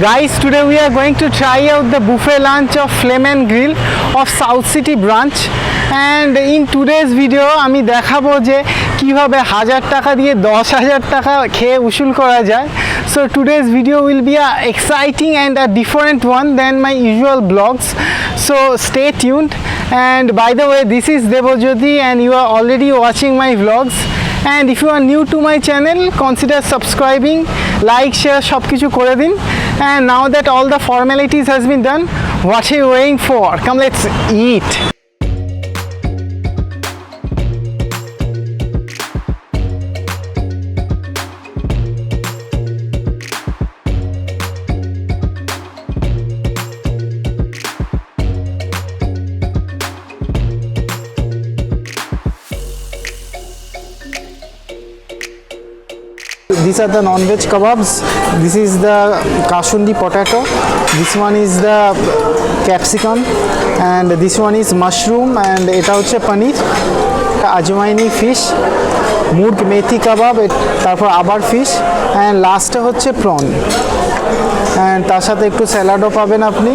Guys, today we are going to try out the buffet lunch of Flame and Grill of South City branch. And in today's video আমি দেখাবো যে কিভাবে 1000 টাকা দিয়ে 10000 টাকা খেয়ে উসুল করা যায়. So today's video will be a exciting and a different one than my usual vlogs. So stay tuned. And by the way, this is Debojyoti and you are already watching my vlogs. And if you are new to my channel, consider subscribing, like, share, সব কিছু করে দিন. And now that all the formalities has been done, what are you waiting for? Come, let's eat. These are the non-veg kebabs. This is the kasundi potato. This one is the capsicum, and this one is mushroom, and এটা হচ্ছে paneer. Ajwaini fish, murg methi kebab, তারপর আবার fish, and লাস্টে হচ্ছে prawn. And তার সাথে একটু স্যালাডও পাবেন আপনি.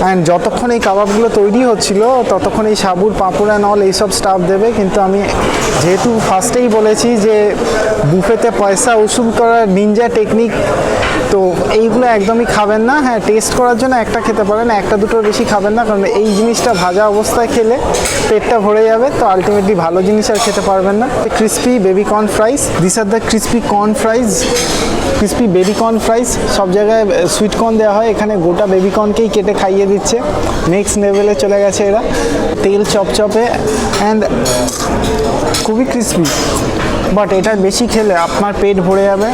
অ্যান্ড যতক্ষণ এই কাবাবগুলো তৈরি হচ্ছিল ততক্ষণ এই সাবুর পাঁপড় অ্যান্ড অল এইসব স্টাফ দেবে. কিন্তু আমি যেহেতু ফার্স্টেই বলেছি যে বুফেতে পয়সা উসুল করার নিনজা টেকনিক, তো এইগুলো একদমই খাবেন না. হ্যাঁ, টেস্ট করার জন্য একটা খেতে পারেন, একটা দুটোর বেশি খাবেন না, কারণ এই জিনিসটা ভাজা অবস্থায় খেলে পেটটা ভরে যাবে, তো আলটিমেটলি ভালো জিনিস আর খেতে পারবেন না. Crispy baby corn fries, this are the crispy corn ফ্রাইজ, crispy baby corn fries. সব জায়গায় সুইট কর্ন দেওয়া হয়, এখানে গোটা বেবি কর্নকেই কেটে খাইয়ে দিচ্ছে. নেক্সট লেভেলে চলে গেছে এরা. তেল চপচপে অ্যান্ড খুবই ক্রিসপি, বাট এটা বেশি খেলে আপনার পেট ভরে যাবে,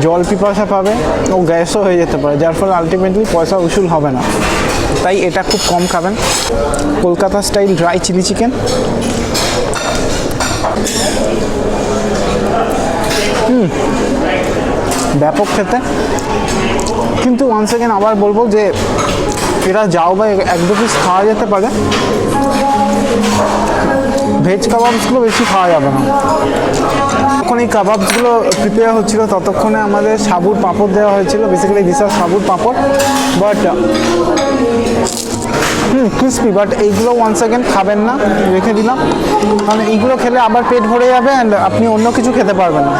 জল পিপাসা পাবে ও গ্যাসও হয়ে যেতে পারে, যার ফলে আলটিমেটলি পয়সা উসুল হবে না. তাই এটা খুব কম খাবেন. Kolkata style dry chilli chicken, ব্যাপক খেতে. কিন্তু ওয়ান্স এগেন আবার বলবো যে এরা যাও বা এক দু পিস খাওয়া যেতে পারে, ভেজ কাবাবসগুলো বেশি খাওয়া যাবে না. যখন এই কাবাবসগুলো প্রিপেয়ার হচ্ছিলো ততক্ষণে আমাদের সাবুর পাঁপড় দেওয়া হয়েছিল. বেসিক্যালি দিস আর সাবুর পাঁপড়, বাট ক্রিসপি, বাট এইগুলো ওয়ান্স অ্যাগেন খাবেন না, রেখে দিলাম, কারণ এইগুলো খেলে আবার পেট ভরে যাবে অ্যান্ড আপনি অন্য কিছু খেতে পারবেন না.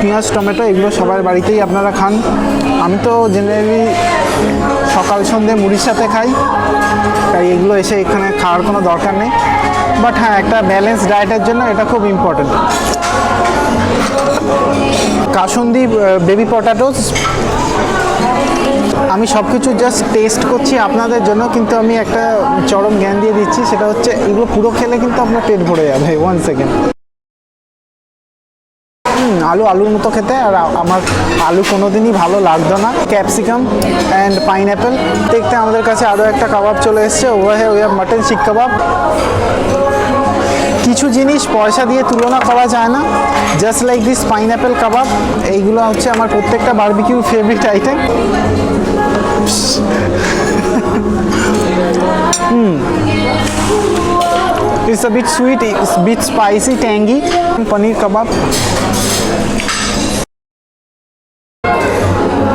পেঁয়াজ টমেটো এগুলো সবার বাড়িতেই আপনারা খান. আমি তো জেনারেলি সকাল সন্ধ্যে মুড়ির সাথে খাই, তাই এগুলো এসে এখানে খাওয়ার কোনো দরকার নেই. বাট হ্যাঁ, একটা ব্যালেন্স ডায়েটের জন্য এটা খুব ইম্পর্টেন্ট. কাসুন্দি বেবি পটাটোস, আমি সব কিছু জাস্ট টেস্ট করছি আপনাদের জন্য, কিন্তু আমি একটা চরম জ্ঞান দিয়ে দিচ্ছি, সেটা হচ্ছে এগুলো পুরো খেলে কিন্তু আপনার পেট ভরে যাবে. 1 সেকেন্ড. আলুর মতো খেতে, আর আমার আলু কোনোদিনই ভালো লাগতো না. Capsicum and pineapple. দেখতে আমাদের কাছে আরও একটা কাবাব চলে এসছে. ওই মাটন শিক কাবাব. কিছু জিনিস পয়সা দিয়ে তুলনা করা যায় না, জাস্ট লাইক দিস পাইনঅ্যাপেল কাবাব. এইগুলো হচ্ছে আমার প্রত্যেকটা barbecue favourite item. It's a bit sweet, it's a bit spicy, tangy. Paneer kebab.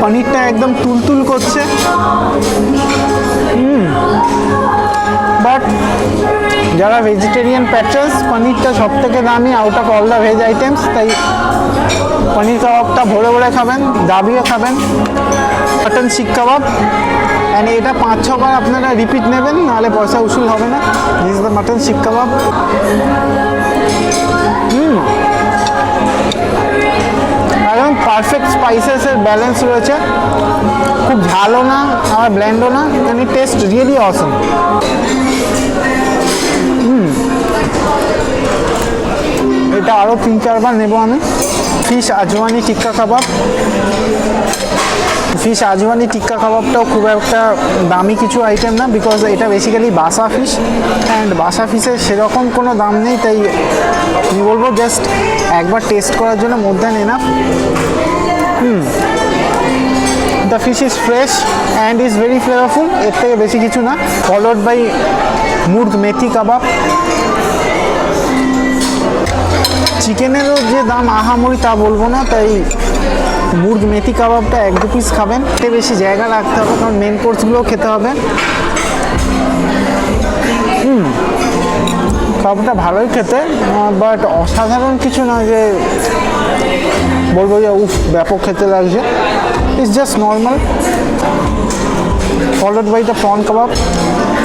পনিরটা একদম তুলতুল করছে. বাট যারা ভেজিটেরিয়ান প্যাটার্স, পনিরটা সব থেকে দামি out of all the veg items, তাই পনির কাবাবটা ভরে ভরে খাবেন, দাবিয়ে খাবেন. মাটন শিক কাবাব, অ্যান্ড এটা 5-6 বার আপনারা রিপিট নেবেন, নাহলে পয়সা উসুল হবে না. দিস ইজ দ্য মাটন শিক কাবাব. একদম পারফেক্ট স্পাইসেসের ব্যালেন্স রয়েছে, খুব ঝালও না আর ব্ল্যান্ডও না, অ্যান্ড ইট টেস্ট রিয়েলি অসম. এটা আরও 3-4 বার নেব আমি. ফিশ আজওয়ানি টিক্কা কাবাব. ফিশ আজওয়ানি টিক্কা কাবাবটাও খুব একটা দামি কিছু আইটেম না, বিকজ এটা বেসিক্যালি বাসা ফিশ, অ্যান্ড বাসা ফিশের সেরকম কোনো দাম নেই, তাই আমি বলবো জাস্ট একবার টেস্ট করার জন্য more than enough. The fish is fresh and is very flavourful, এর থেকে বেশি কিছু না. ফলোড বাই মুর্গ মেথি কাবাব. চিকেনেরও যে দাম আহামরি তা বলবো না, তাই মুর্গ মেথি কাবাবটা 1-2 পিস খাবেন। এতে বেশি জায়গা রাখতে হবে কারণ মেন কোর্সগুলোও খেতে হবে। কাবাবটা ভালোই খেতে, বাট অসাধারণ কিছু নয় যে বলবো যে উফ ব্যাপক খেতে লাগছে। It's just normal, followed by the prawn kebab.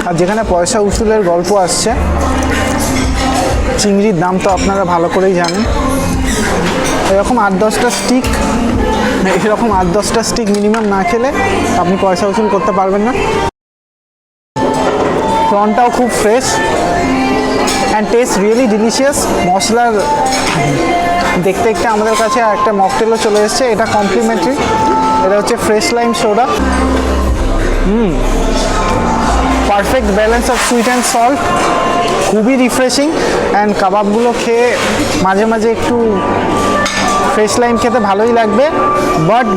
আর যেখানে পয়সা উসুলের গল্প আসছে, চিংড়ির দাম তো আপনারা ভালো করেই জানেন। এরকম 8-10টা স্টিক, এরকম 8-10টা স্টিক মিনিমাম না খেলে আপনি পয়সা উসুল করতে পারবেন না। প্রনটাও খুব fresh and test really delicious. মশলার দেখতে দেখতে আমাদের কাছে একটা মকটেলও চলে এসেছে, এটা কমপ্লিমেন্টারি। এটা হচ্ছে fresh lime soda. Perfect balance of sweet and salt, খুবই রিফ্রেশিং। অ্যান্ড কাবাবগুলো খেয়ে মাঝে মাঝে একটু ফ্রেশ লাইম খেতে ভালোই লাগবে। বাট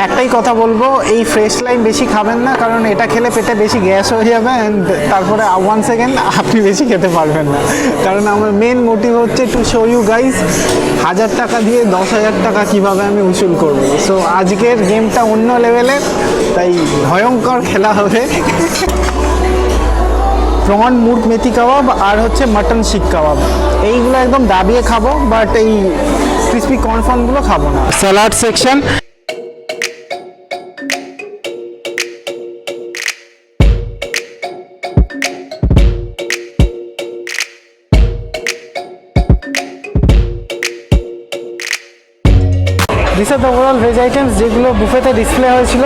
একটাই কথা বলবো, এই ফ্রেশ লাইম বেশি খাবেন না, কারণ এটা খেলে পেটে বেশি গ্যাস হয়ে যাবে অ্যান্ড তারপরে 1 সেকেন্ড আপনি বেশি খেতে পারবেন না। কারণ আমার মেন মোটিভ হচ্ছে টু শো ইউ গাইজ 1000 টাকা দিয়ে 10,000 টাকা কীভাবে আমি উসুল করব। সো আজকের গেমটা অন্য লেভেলের, তাই ভয়ঙ্কর খেলা হবে। প্রন মুর্গ মেথি কাবাব আর হচ্ছে মাটন শিক কাবাব, এইগুলো একদম দাবিয়ে খাবো, বাট এই ক্রিসপি কর্নফর্নগুলো খাবো না। Salad section, this are the overall veg items যেগুলো বুফেতে ডিসপ্লে হয়েছিল।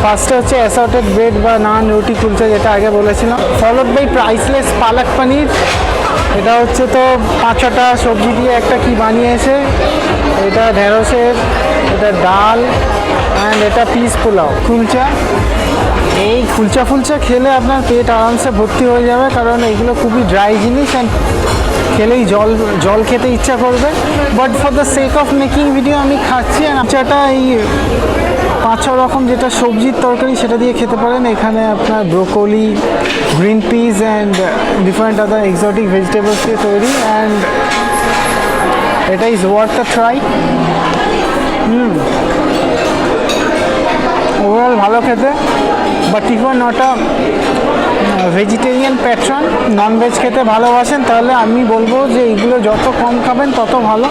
ফার্স্টে হচ্ছে অ্যাসর্টেড ব্রেড বা নান, রুটি, কুলচা যেটা আগে বলেছিলাম, ফলোড বাই প্রাইসলেস পালক পনির। এটা হচ্ছে তো 5-6টা সবজি দিয়ে একটা কি বানিয়েছে, এটা ঢেঁড়সের, এটা ডাল অ্যান্ড এটা পিস পোলাও। কুলচা, এই কুলচা খেলে আপনার পেট আরামসে ভর্তি হয়ে যাবে, কারণ এইগুলো খুবই ড্রাই জিনিস অ্যান্ড খেলেই জল খেতে ইচ্ছা করবে। But for the sake of making video আমি খাচ্ছি। আর কুলচাটা এই 5-6 রকম যেটা সবজির তরকারি সেটা দিয়ে খেতে পারেন। এখানে আপনার broccoli, green piece and different other exotic vegetables দিয়ে তৈরি, অ্যান্ড এটা is worth the try. Overall ভালো খেতে, but if are not a vegetarian patron, non veg খেতে ভালোবাসেন, তাহলে আমি বলবো যে এইগুলো যত কম খাবেন তত ভালো।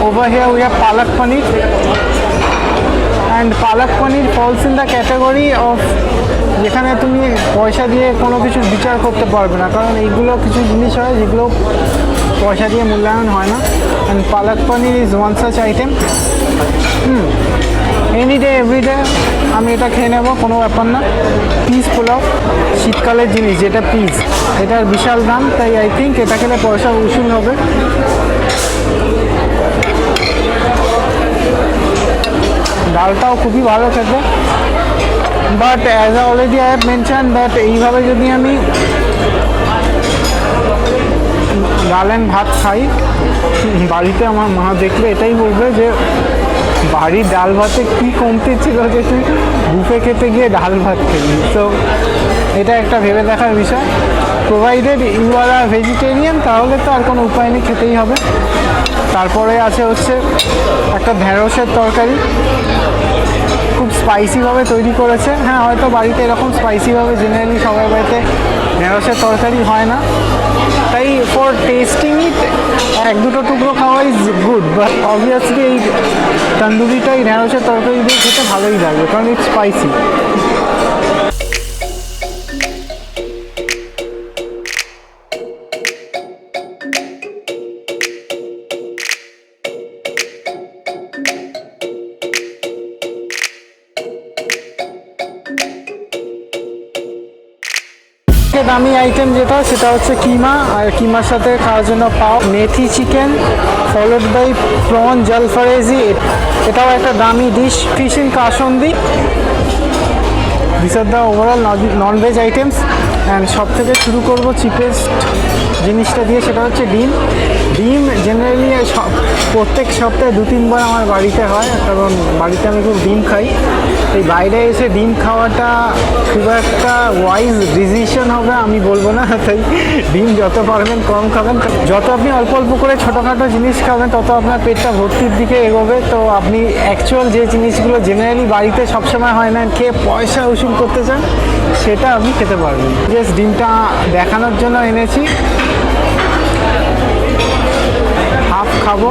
ওভার হিয়ার উই হ্যাভ পালক paneer, and palak paneer falls in the category of যেখানে তুমি পয়সা দিয়ে কোনো কিছু বিচার করতে পারবে না, কারণ এইগুলো কিছু জিনিস হয় যেগুলো পয়সা দিয়ে মূল্যায়ন হয় না। And palak paneer is one such item. Any day everyday আমি এটা খেয়ে নেবো, কোনো ব্যাপার না। পিস পোলাও, শীতকালের জিনিস যেটা পিস, এটার বিশাল দাম, তাই আই থিঙ্ক এটা খেলে পয়সা উসুল হবে। ডালটাও খুবই ভালো খেতে, but as already I have mention that এইভাবে যদি আমি ডাল অ্যান্ড ভাত খাই, বাড়িতে আমার মা দেখলে এটাই বলবে যে বাড়ির ডাল ভাতে কী কমতি ছিল যে তুই বুফে খেতে গিয়ে ডাল ভাত খেলি। তো এটা একটা ভেবে দেখার বিষয়। Provided you are a vegetarian, তাহলে তো আর কোনো উপায় নেই, খেতেই হবে। তারপরে আছে হচ্ছে একটা ঢেঁড়সের তরকারি, খুব স্পাইসিভাবে তৈরি করেছে। হ্যাঁ, হয়তো বাড়িতে এরকম স্পাইসিভাবে জেনারেলি সবার বাড়িতে ঢেঁড়সের তরকারি হয় না, তাই ফর টেস্টিং ইট 1-2 টুকরো খাওয়া ইজ গুড, বাট অবভিয়াসলি এই তন্দুরিটা এই ঢেঁড়সের তরকারি দিয়ে খেতে ভালোই লাগবে, কারণ ইটস স্পাইসি। দামি আইটেম যেটা, সেটা হচ্ছে কিমা, আর কিমার সাথে খাওয়ার জন্য পাও মেথি চিকেন, ফলোড বাই প্রন জলফরেজি, এটাও একটা দামি dish. Fish in kasundi. This are the overall non veg items. And সব থেকে শুরু করবো চিপেস্ট জিনিসটা দিয়ে, সেটা হচ্ছে ডিম। ডিম জেনারেলি প্রত্যেক সপ্তাহে 2-3 বার আমার বাড়িতে হয়, কারণ বাড়িতে আমি খুব ডিম খাই। এই বাইরে এসে ডিম খাওয়াটা খুব একটা ওয়াইজ ডিসিশন হবে আমি বলবো না, তাই ডিম যত পারবেন কম খাবেন। যত আপনি অল্প অল্প করে ছোটোখাটো জিনিস খাবেন তত আপনার পেটটা ভর্তির দিকে এগোবে। তো আপনি অ্যাকচুয়াল যে জিনিসগুলো জেনারেলি বাড়িতে সবসময় হয় না, খেয়ে পয়সা উসুল করতে চান, সেটা আপনি খেতে পারবেন। জাস্ট ডিমটা দেখানোর জন্য এনেছি, হাফ খাবো।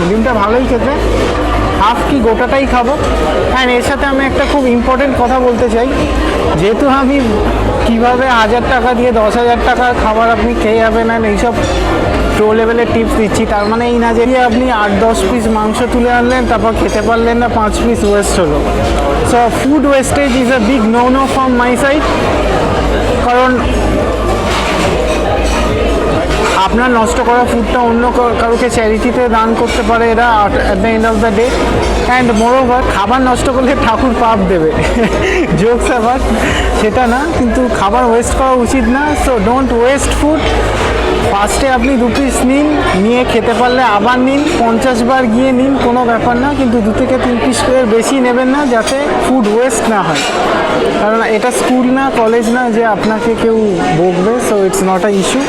ডিমটা ভালোই খেতে, হাফ কি গোটাটাই খাবো। অ্যান্ড এর সাথে আমি একটা খুব ইম্পর্টেন্ট কথা বলতে চাই, যেহেতু আমি কীভাবে 1000 টাকা দিয়ে 10,000 টাকার খাবার আপনি খেয়ে যাবেন অ্যান্ড এইসব প্রো লেভেলের টিপস দিচ্ছি, তার মানে এই না যে আপনি 8-10 পিস মাংস তুলে আনলেন তারপর খেতে পারলেন না, 5 পিস ওয়েস্ট হলো। So food wastage is a big no no from my side, কারণ আপনার নষ্ট করা ফুডটা অন্য কাউকে চ্যারিটিতে দান করতে পারে এরা at the end of the day. And moreover খাবার নষ্ট করলে ঠাকুর পাপ দেবে, জোকস আবার সেটা না, কিন্তু খাবার ওয়েস্ট করা উচিত না। So don't waste food. ফার্স্টে আপনি 2 পিস নিন, নিয়ে খেতে পারলে আবার নিন, 50 বার গিয়ে নিন, কোনো ব্যাপার না, কিন্তু 2 থেকে 3 পিস করে বেশি নেবেন না, যাতে ফুড ওয়েস্ট না হয়। কারণ এটা স্কুল না, কলেজ না যে আপনাকে কেউ বকবে। So it's not a issue.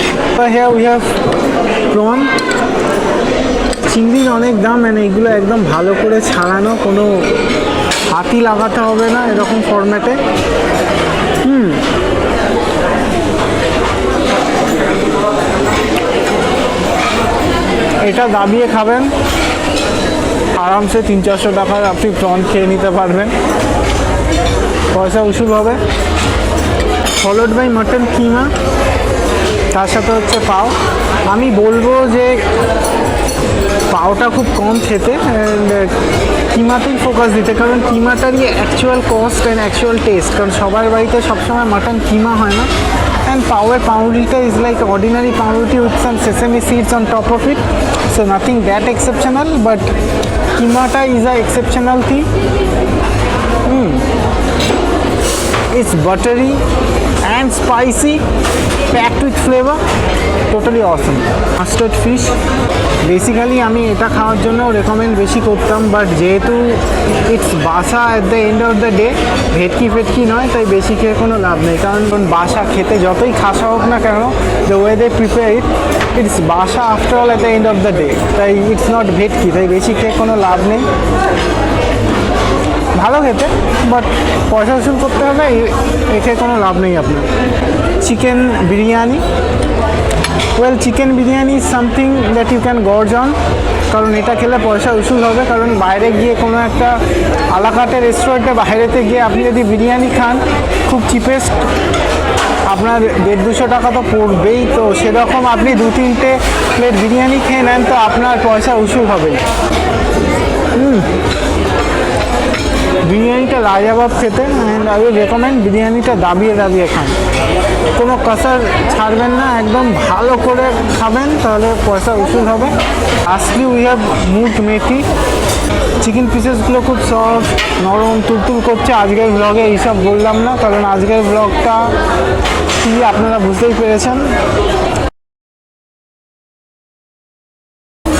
Here we have prawn, চিংড়ির অনেক দাম, মানে এইগুলো একদম ভালো করে ছাড়ানো, কোনো হাতি লাগাতে হবে না এরকম ফরম্যাটে। এটা দাবিয়ে খাবেন, আরামসে 300-400 টাকার আপনি প্রন খেয়ে নিতে পারবেন, পয়সা উসুল হবে। ফলোড বাই মাটন কিমা, তার সাথে হচ্ছে পাও। আমি বলবো যে পাওটা খুব কম খেতে অ্যান্ড কিমাতেই ফোকাস দিতে, কারণ কিমাটারই actual cost and actual taste, কারণ সবার বাড়িতে সবসময় মাটন কিমা হয় না। অ্যান্ড পাওয়ের পাউরুটিটা ইজ লাইক অর্ডিনারি পাউরুটি with some sesame seeds on top of it, so nothing that exceptional, but কিমাটা is a exceptional thing. It's buttery and spicy, packed with flavor, totally awesome. Mustard fish, basically আমি এটা খাওয়ার জন্য recommend বেশি করতাম, but যেহেতু it's বাসা at the end of the day, ভেটকি ফেটকি নয়, তাই বেশি খেয়ে কোনো লাভ নেই। কারণ বাসা খেতে যতই খাসা হোক না কেন, the way they prepare it, it's basa after all at the end of the day, তাই ইটস নট ভেটকি, তাই বেশি খেয়ে কোনো লাভ নেই। ভালো খেতে, বাট পয়সা উসুল করতে হবে, এখে কোনো লাভ নেই আপনার। Chicken biryani, well chicken biryani is something that you can gorge on, কারণ এটা খেলে পয়সা উসুল হবে। কারণ বাইরে গিয়ে কোনো একটা আলাকাটে রেস্টুরেন্টে বাইরেতে গিয়ে আপনি যদি বিরিয়ানি খান, খুব চিপেস্ট আপনার 150-200 টাকা তো পড়বেই। তো সেরকম আপনি 2-3টে প্লেট বিরিয়ানি খেয়ে নেন, তো আপনার পয়সা উসুল হবেই। বিরিয়ানিটা লাজবাব খেতে, অ্যান্ড আই উইল রেকমেন্ড বিরিয়ানিটা দাবিয়ে দাবিয়ে খান, কোনো কাসার ছাড়বেন না, একদম ভালো করে খাবেন, তাহলে পয়সা উসুল হবে। লাস্টলি উই হ্যাভ মুগ মেথি, চিকেন পিসেসগুলো খুব সফট, নরম, তুলতুল করছে। আজকের ব্লগে এইসব বললাম না, কারণ আজকের ব্লগটা কি আপনারা বুঝতেই পেরেছেন।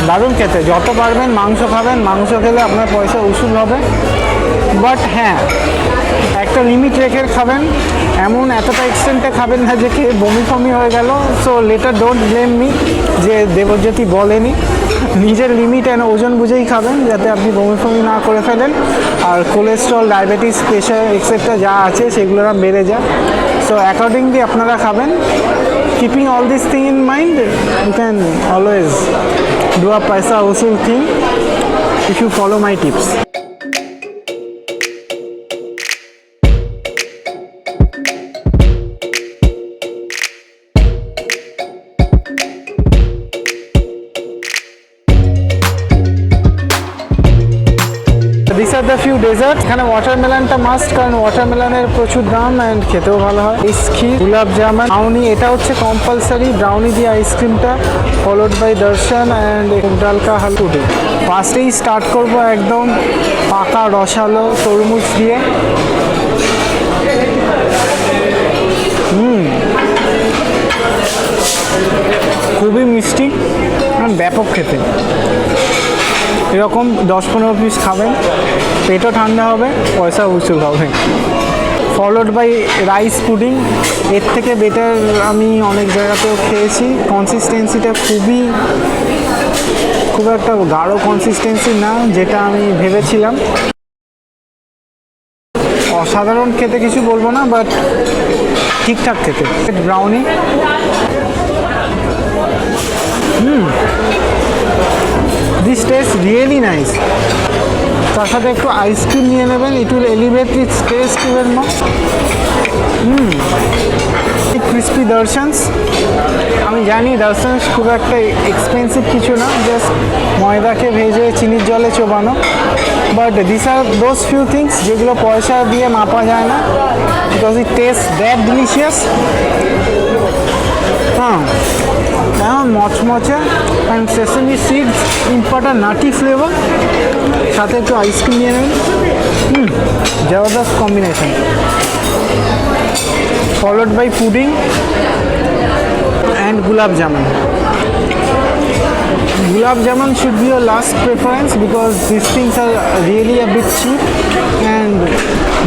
দারুণ খেতে, যত পারবেন মাংস খাবেন, মাংস খেলে আপনার পয়সা উসুল হবে। বাট হ্যাঁ, একটা লিমিট রেখে খাবেন, এমন এতটা এক্সটেন্টে খাবেন না যে খেয়ে বমি ফমি হয়ে গেল। So letter don't blame me যে দেবজ্যোতি বলেনি, নিজের লিমিট এনে ওজন বুঝেই খাবেন, যাতে আপনি বমি ফমি না করে ফেলেন, আর কোলেস্ট্রল, ডায়াবেটিস, প্রেশার এক্সেট্রা যা আছে সেগুলো না বেড়ে যায়। সো অ্যাকর্ডিংলি আপনারা খাবেন। Keeping all this thing in mind, you can always do a paisa usul thing if you follow my tips. These are the few desserts. এখানে ওয়াটারমেলনটা মাস্ট, কারণ ওয়াটারমেলনের প্রচুর দাম অ্যান্ড খেতেও ভালো হয়। ক্ষীর, গুলাব জামুন, ব্রাউনি, এটা হচ্ছে কম্পালসারি, ব্রাউনি দিয়ে আইসক্রিমটা, ফলোড বাই দর্শন অ্যান্ড ডাল কা হালুডি। ফার্স্টেই স্টার্ট করব একদম পাকা রসালো তরমুজ দিয়ে। খুবই মিষ্টি আর ব্যাপক খেতে। এরকম 10-15 পিস খাবেন, পেটও ঠান্ডা হবে, পয়সা উসুল হবে। ফলোড বাই রাইস পুডিং, এর থেকে বেটার আমি অনেক জায়গাতেও খেয়েছি। কনসিস্টেন্সিটা খুব একটা গাঢ় কনসিস্টেন্সি না, যেটা আমি ভেবেছিলাম। অসাধারণ খেতে কিছু বলবো না, বাট ঠিকঠাক খেতে। Brownie, this taste really nice. তার সাথে একটু আইসক্রিম নিয়ে নেবেন, it will elevate its taste even more. Crispy darsaans, আমি জানি দর্শনস খুব একটা এক্সপেন্সিভ কিছু না, জাস্ট ময়দাকে ভেজে চিনির জলে চোবানো। But this are those few things যেগুলো পয়সা দিয়ে মাপা যায় না, because it taste that delicious. এখন মচমচে and sesame seeds impart a nutty flavour, সাথে একটু আইসক্রিম নিয়ে নেবেন। জবরদস্ত combination. Followed by pudding and gulab jamun. Gulab jamun should be your last preference because these things are really a bit cheap and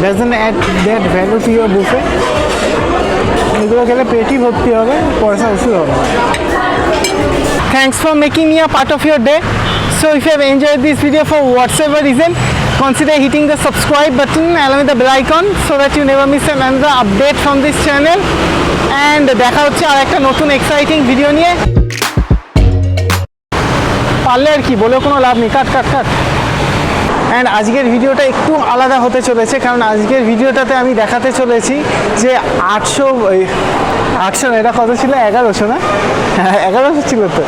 doesn't add that value to your buffet. এগুলো খেলে পেটই ভর্তি হবে, পয়সা উসুল হবে। Thanks for making me a part of your day. So if you have enjoyed this video for whatever reason, consider hitting the subscribe button along with the bell icon so that you never miss another update from this channel. And দেখা হচ্ছে আর একটা নতুন exciting video নিয়ে। পারলে আর কি বলে কোনো লাভ নেই, কাট। অ্যান্ড আজকের ভিডিওটা একটু আলাদা হতে চলেছে, কারণ আজকের ভিডিওটাতে আমি দেখাতে চলেছি যে 800 এটা কত ছিল, 1100 না? 1100 ছিল তো।